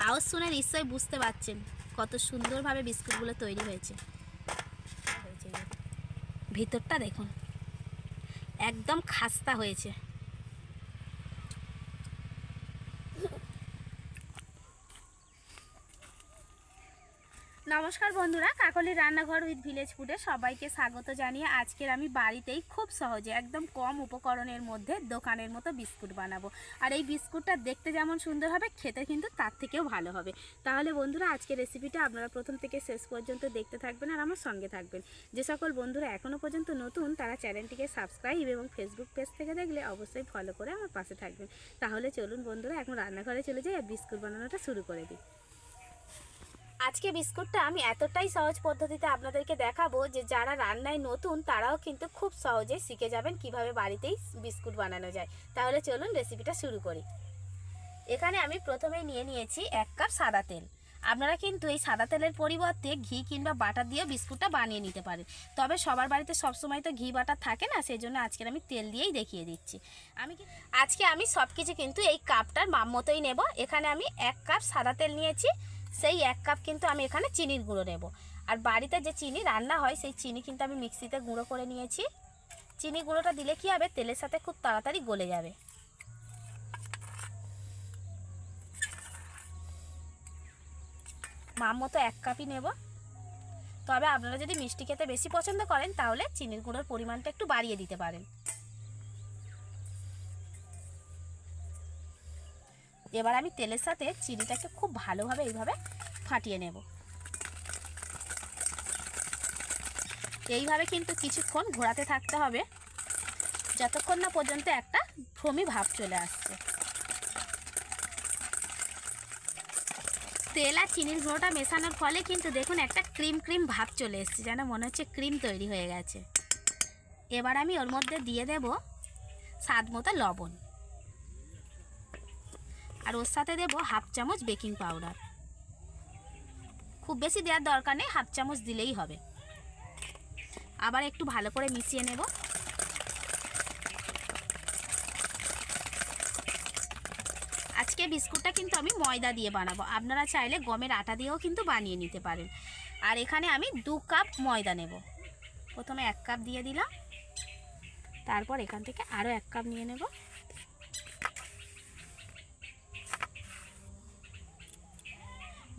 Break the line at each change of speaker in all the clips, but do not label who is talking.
আওয়াজ শুনে নিশ্চয়ই বুঝতে পারছেন কত সুন্দরভাবে বিস্কুটগুলো তৈরি হয়েছে। ভিতরটা দেখুন একদম খাস্তা হয়েছে। নমস্কার বন্ধুরা, কাকলির রান্নাঘর উইথ ভিলেজ ফুডে সবাইকে স্বাগত জানিয়ে আজকের আমি বাড়িতেই খুব সহজে একদম কম উপকরণের মধ্যে দোকানের মতো বিস্কুট বানাবো। আর এই বিস্কুটটা দেখতে যেমন সুন্দর হবে, খেতে কিন্তু তার থেকেও ভালো হবে। তাহলে বন্ধুরা আজকের রেসিপিটা আপনারা প্রথম থেকে শেষ পর্যন্ত দেখতে থাকবেন আর আমার সঙ্গে থাকবেন। যে সকল বন্ধুরা এখনও পর্যন্ত নতুন তারা চ্যানেলটিকে সাবস্ক্রাইব এবং ফেসবুক পেজ থেকে দেখলে অবশ্যই ফলো করে আমার পাশে থাকবেন। তাহলে চলুন বন্ধুরা এখন রান্নাঘরে চলে যাই আর বিস্কুট বানানোটা শুরু করে দিই। আজকে বিস্কুটটা আমি এতটাই সহজ পদ্ধতিতে আপনাদেরকে দেখাবো যে যারা রান্নায় নতুন তারাও কিন্তু খুব সহজে শিখে যাবেন কিভাবে বাড়িতেই বিস্কুট বানানো যায়। তাহলে চলুন রেসিপিটা শুরু করি। এখানে আমি প্রথমেই নিয়ে নিয়েছি 1 কাপ সাদা তেল। আপনারা কিন্তু এই সাদা তেলের পরিবর্তে ঘি কিংবা বাটার দিয়ে বিস্কুটটা বানিয়ে নিতে পারেন, তবে সবার বাড়িতে সবসময় তো ঘি বাটার থাকে না, সেই জন্য আজকে আমি তেল দিয়েই দেখিয়ে দিচ্ছি। আজকে আমি সব কিছু কিন্তু এই কাপটার মাপ মতোই নেব। এখানে আমি 1 কাপ সাদা তেল নিয়েছি, সেই 1 কাপ কিন্তু আমি এখানে চিনির গুঁড়ো নেব। আর বাড়িতে যে চিনি রান্না হয় সেই চিনি কিন্তু আমি মিক্সিতে গুঁড়ো করে নিয়েছি। চিনি গুঁড়োটা দিলে কি হবে, তেলের সাথে খুব তাড়াতাড়ি গলে যাবে। মাপ মতো 1 কাপই নেব, তবে আপনারা যদি মিষ্টি খেতে বেশি পছন্দ করেন তাহলে চিনির গুঁড়োর পরিমাণটা একটু বাড়িয়ে দিতে পারেন। এবার আমি তেলের সাথে চিনিটাকে খুব ভালোভাবে এইভাবে ফাটিয়ে নেব। এইভাবে কিন্তু কিছুক্ষণ ঘোরাতে থাকতে হবে যতক্ষণ না পর্যন্ত একটা ফোমি ভাব চলে আসছে। তেল আর চিনির গুঁড়োটা মেশানোর ফলে কিন্তু দেখুন একটা ক্রিম ক্রিম ভাব চলে এসছে, যেন মনে হচ্ছে ক্রিম তৈরি হয়ে গেছে। এবার আমি ওর মধ্যে দিয়ে দেব স্বাদ মতো লবণ, আর ওর সাথে দেব 1/2 চামচ বেকিং পাউডার। খুব বেশি দেওয়ার দরকার নেই, 1/2 চামচ দিলেই হবে। আবার একটু ভালো করে মিশিয়ে নেব। আজকে বিস্কুটটা কিন্তু আমি ময়দা দিয়ে বানাবো, আপনারা চাইলে গমের আটা দিয়েও কিন্তু বানিয়ে নিতে পারেন। আর এখানে আমি 2 কাপ ময়দা নেব। প্রথমে 1 কাপ দিয়ে দিলাম, তারপর এখান থেকে আরও 1 কাপ নিয়ে নেব।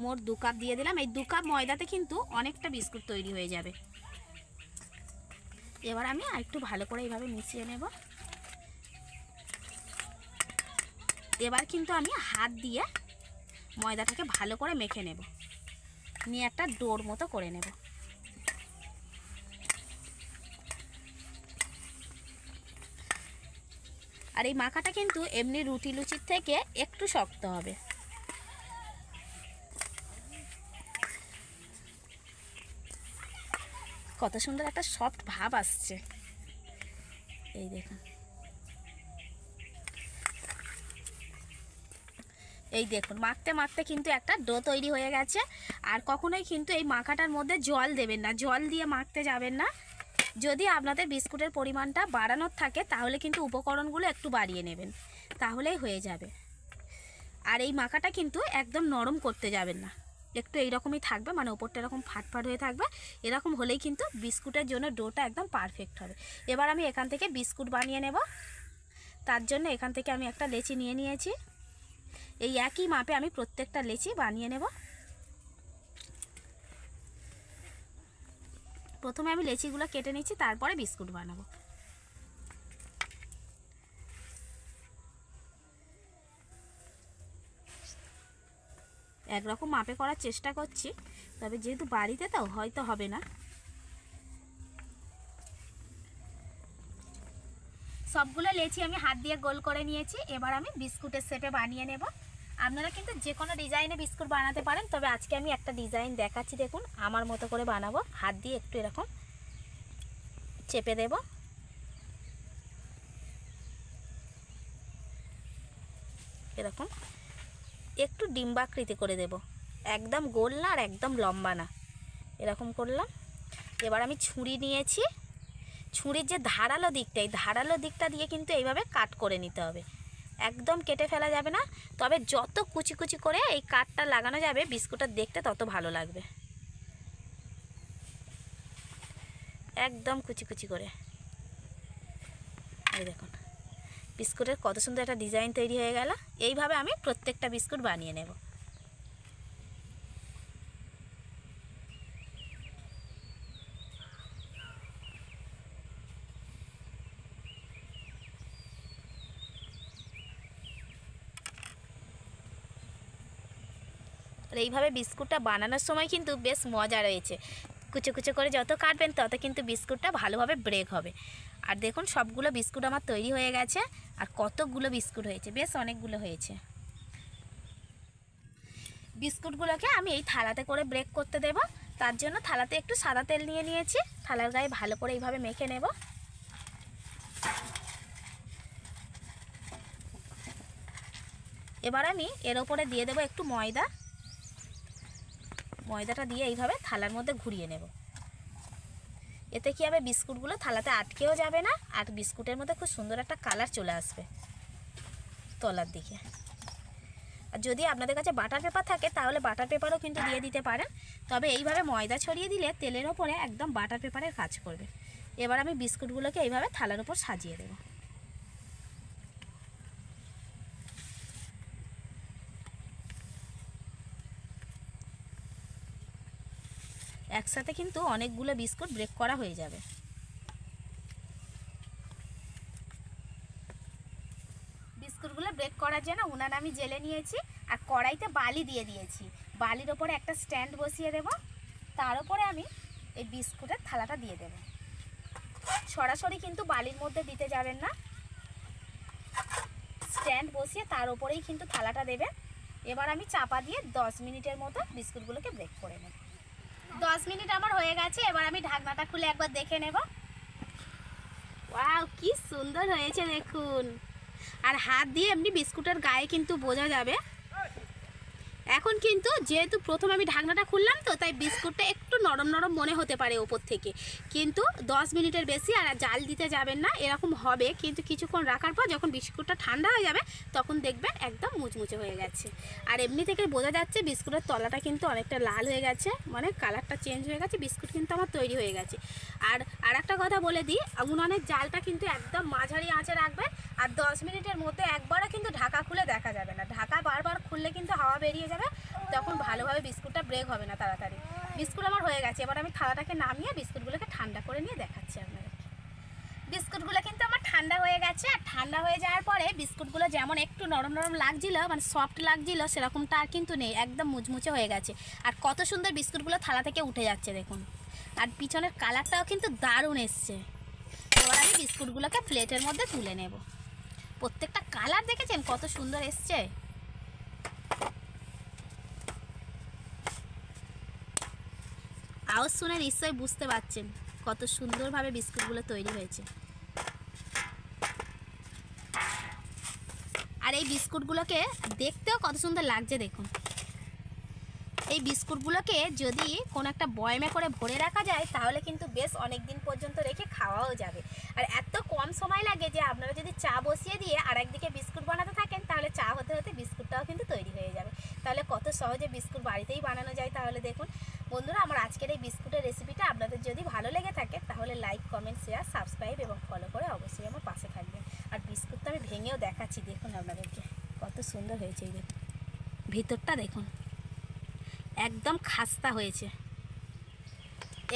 মোট 2 কাপ দিয়ে দিলাম। এই 2 কাপ ময়দাতে কিন্তু অনেকটা বিস্কুট তৈরি হয়ে যাবে। এবার আমি আরেকটু ভালো করে এইভাবে মিশিয়ে নেব। এবার কিন্তু আমি হাত দিয়ে ময়দাটাকে ভালো করে মেখে নেব, নিয়ে একটা ডোর মতো করে নেব। আর এই মাখাটা কিন্তু এমনি রুটি লুচির থেকে একটু শক্ত হবে। কত সুন্দর একটা সফট ভাব আসছে, এই দেখুন। এই দেখুন মাখতে মাখতে কিন্তু একটা ডো তৈরি হয়ে গেছে। আর কখনোই কিন্তু এই মাখাটার মধ্যে জল দেবেন না, জল দিয়ে মাখতে যাবেন না। যদি আপনাদের বিস্কুটের পরিমাণটা বাড়ানোর থাকে তাহলে কিন্তু উপকরণগুলো একটু বাড়িয়ে নেবেন, তাহলেই হয়ে যাবে। আর এই মাখাটা কিন্তু একদম নরম করতে যাবেন না, একটু এইরকমই থাকবে, মানে ওপরটা এরকম ফাটফাট হয়ে থাকবে। এরকম হলেই কিন্তু বিস্কুটের জন্য ডোটা একদম পারফেক্ট হবে। এবার আমি এখান থেকে বিস্কুট বানিয়ে নেব। তার জন্য এখান থেকে আমি একটা লেচি নিয়ে নিয়েছি। এই একই মাপে আমি প্রত্যেকটা লেচি বানিয়ে নেব। প্রথমে আমি লেচিগুলো কেটে নিচ্ছি, তারপরে বিস্কুট বানাবো। একরকম মাপে করার চেষ্টা করছি, তবে যেহেতু বাড়িতে তো হয়তো হবে না। সবগুলো লেচি আমি হাত দিয়ে গোল করে নিয়েছি। এবার আমি বিস্কুটের শেপে বানিয়ে নেব। আপনারা কিন্তু যে কোনো ডিজাইনে বিস্কুট বানাতে পারেন, তবে আজকে আমি একটা ডিজাইন দেখাচ্ছি, দেখুন আমার মতো করে বানাবো। হাত দিয়ে একটু এরকম চেপে দেব, এরকম একটু ডিম্বাকৃতি করে দেব, একদম গোল না আর একদম লম্বা না, এরকম করলাম। এবার আমি ছুরি নিয়েছি, ছুরির যে ধারালো দিকটা, এই ধারালো দিকটা দিয়ে কিন্তু এইভাবে কাট করে নিতে হবে। একদম কেটে ফেলা যাবে না, তবে যত কুচি কুচি করে এই কাঠটা লাগানো যাবে বিস্কুটটা দেখতে তত ভালো লাগবে। একদম কুচি কুচি করে। এই দেখুন বিস্কুটের কত সুন্দর একটা ডিজাইন তৈরি হয়ে গেল। এইভাবে আমি প্রত্যেকটা বিস্কুট বানিয়ে নেব। আর এইভাবে বিস্কুটটা বানানোর সময় কিন্তু বেশ মজা রয়েছে। কুচো কুচো করে যত কাটবেন তত কিন্তু বিস্কুটটা ভালোভাবে ব্রেক হবে। আর দেখুন সবগুলো বিস্কুট আমার তৈরি হয়ে গেছে। আর কতগুলো বিস্কুট হয়েছে, বেশ অনেকগুলো হয়েছে। বিস্কুটগুলোকে আমি এই থালাতে করে ব্রেক করতে দেব। তার জন্য থালাতে একটু সাদা তেল নিয়ে নিয়েছি, থালার গায়ে ভালো করে এইভাবে মেখে নেব। এবার আমি এর ওপরে দিয়ে দেব একটু ময়দা। ময়দাটা দিয়ে এইভাবে থালার মধ্যে ঘুরিয়ে নেব। এতে কি হবে, বিস্কুটগুলো থালাতে আটকেও যাবে না, আর বিস্কুটের মধ্যে খুব সুন্দর একটা কালার চলে আসবে তলার দিকে। আর যদি আপনাদের কাছে বাটার পেপার থাকে তাহলে বাটার পেপারও কিন্তু দিয়ে দিতে পারেন, তবে এইভাবে ময়দা ছড়িয়ে দিলে তেলের ওপরে একদম বাটার পেপারের কাজ করবে। এবার আমি বিস্কুটগুলোকে এইভাবে থালার উপর সাজিয়ে দেব। একসাথে কিন্তু অনেকগুলো বিস্কুট ব্রেক করা হয়ে যাবে। বিস্কুটগুলো ব্রেক করার জন্য উনান আমি জেলে নিয়েছি, আর কড়াইতে বালি দিয়ে দিয়েছি। বালির ওপরে একটা স্ট্যান্ড বসিয়ে দেব, তার উপরে আমি এই বিস্কুটের থালাটা দিয়ে দেব। সরাসরি কিন্তু বালির মধ্যে দিতে যাবেন না, স্ট্যান্ড বসিয়ে তার উপরেই কিন্তু থালাটা দেবেন। এবার আমি চাপা দিয়ে 10 মিনিটের মতো বিস্কুটগুলোকে ব্রেক করে নেব। 10 মিনিট আমার হয়ে গেছে। এবার আমি ঢাকনাটা খুলে একবার দেখে নেব। ওয়াও, কি সুন্দর হয়েছে দেখুন। আর হাত দিয়ে এমনি বিস্কুটের গায়ে কিন্তু বোঝা যাবে। এখন কিন্তু যেহেতু প্রথম আমি ঢাকনাটা খুললাম তো, তাই বিস্কুটটা একটু নরম নরম মনে হতে পারে ওপর থেকে, কিন্তু 10 মিনিটের বেশি আর জাল দিতে যাবেন না। এরকম হবে, কিন্তু কিছুক্ষণ রাখার পর যখন বিস্কুটটা ঠান্ডা হয়ে যাবে তখন দেখবেন একদম মুচমুচে হয়ে গেছে। আর এমনি থেকে বোঝা যাচ্ছে বিস্কুটের তলাটা কিন্তু অনেকটা লাল হয়ে গেছে, মানে কালারটা চেঞ্জ হয়ে গেছে। বিস্কুট কিন্তু আমার তৈরি হয়ে গেছে। আর একটা কথা বলে দিই, উনানের জালটা কিন্তু একদম মাঝারি আঁচে রাখবেন। আর 10 মিনিটের মধ্যে একবারও কিন্তু ঢাকা খুলে দেখা যাবে না। ঢাকা বারবার খুললে কিন্তু হাওয়া বেরিয়ে যাবে, তখন ভালোভাবে বিস্কুটটা ব্রেক হবে না তাড়াতাড়ি। বিস্কুট আমার হয়ে গেছে। এবার আমি থালাটাকে নামিয়ে বিস্কুটগুলোকে ঠান্ডা করে নিয়ে দেখাচ্ছি আপনাদেরকে। বিস্কুটগুলো কিন্তু আমার ঠান্ডা হয়ে গেছে। আর ঠান্ডা হয়ে যাওয়ার পরে বিস্কুটগুলো যেমন একটু নরম নরম লাগছিল, মানে সফট লাগছিল, সেরকমটা আর কিন্তু নেই, একদম মুচমুচে হয়ে গেছে। আর কত সুন্দর বিস্কুটগুলো থালা থেকে উঠে যাচ্ছে দেখুন। আর পিছনের কালারটাও কিন্তু দারুণ এসছে। এবার আমি বিস্কুটগুলোকে প্লেটের মধ্যে তুলে নেব। প্রত্যেকটা কালার দেখেছেন কত সুন্দর এসছে। আওয়াজ শুনে নিশ্চয়ই বুঝতে পারছেন কত সুন্দরভাবে বিস্কুটগুলো তৈরি হয়েছে। আর এই বিস্কুটগুলোকে দেখতেও কত সুন্দর লাগছে দেখুন। এই বিস্কুটগুলোকে যদি কোনো একটা বয়মে করে ভরে রাখা যায় তাহলে কিন্তু বেশ অনেক দিন পর্যন্ত রেখে খাওয়াও যাবে। আর এত কম সময় লাগে যে আপনারা যদি চা বসিয়ে দিয়ে আর একদিকে বিস্কুট বানাতে থাকেন তাহলে চা হতে হতে বিস্কুটটাও কিন্তু তৈরি হয়ে যাবে। তাহলে কত সহজে বিস্কুট বাড়িতেই বানানো যায়। তাহলে দেখুন বন্ধুরা, আমার আজকের এই বিস্কুটের রেসিপিটা আপনাদের যদি ভালো লেগে থাকে তাহলে লাইক, কমেন্ট, শেয়ার, সাবস্ক্রাইব এবং ফলো করে অবশ্যই আমার পাশে থাকবেন। আর বিস্কুটটা আমি ভেঙেও দেখাচ্ছি দেখুন আপনাদেরকে, কত সুন্দর হয়েছে। এই দেখুন ভিতরটা দেখুন, একদম খাস্তা হয়েছে।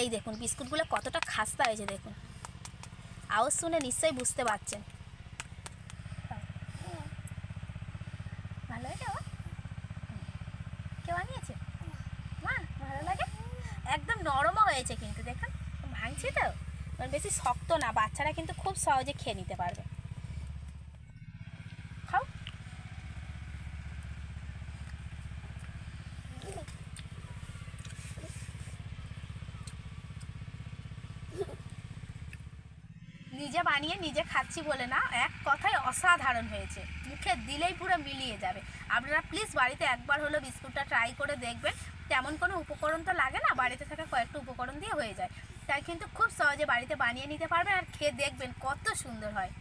এই দেখুন বিস্কুটগুলো কতটা খাস্তা হয়েছে দেখুন। আওয়াজ শুনে নিশ্চয়ই বুঝতে পারছেন। ভালো হয়েছে বাবা? কেউ বানিয়েছে? মা ভালো লাগে? একদম নরমও হয়েছে কিন্তু দেখুন, ভাঙছি তো, মানে বেশি শক্ত না। বাচ্চারা কিন্তু খুব সহজে খেয়ে নিতে পারবে। খাও। নিজে বানিয়ে নিজে খাচ্ছি বলে না, এক কথায় অসাধারণ হয়েছে। মুখে দিলেই পুরো মিলিয়ে যাবে। আপনারা প্লিজ বাড়িতে একবার হলো বিস্কুটটা ট্রাই করে দেখবেন। তেমন কোনো উপকরণ তো লাগে না, বাড়িতে থাকা কয়েকটা উপকরণ দিয়ে হয়ে যায়। তাই কিন্তু খুব সহজে বাড়িতে বানিয়ে নিতে পারবেন আর খেয়ে দেখবেন কত সুন্দর হয়।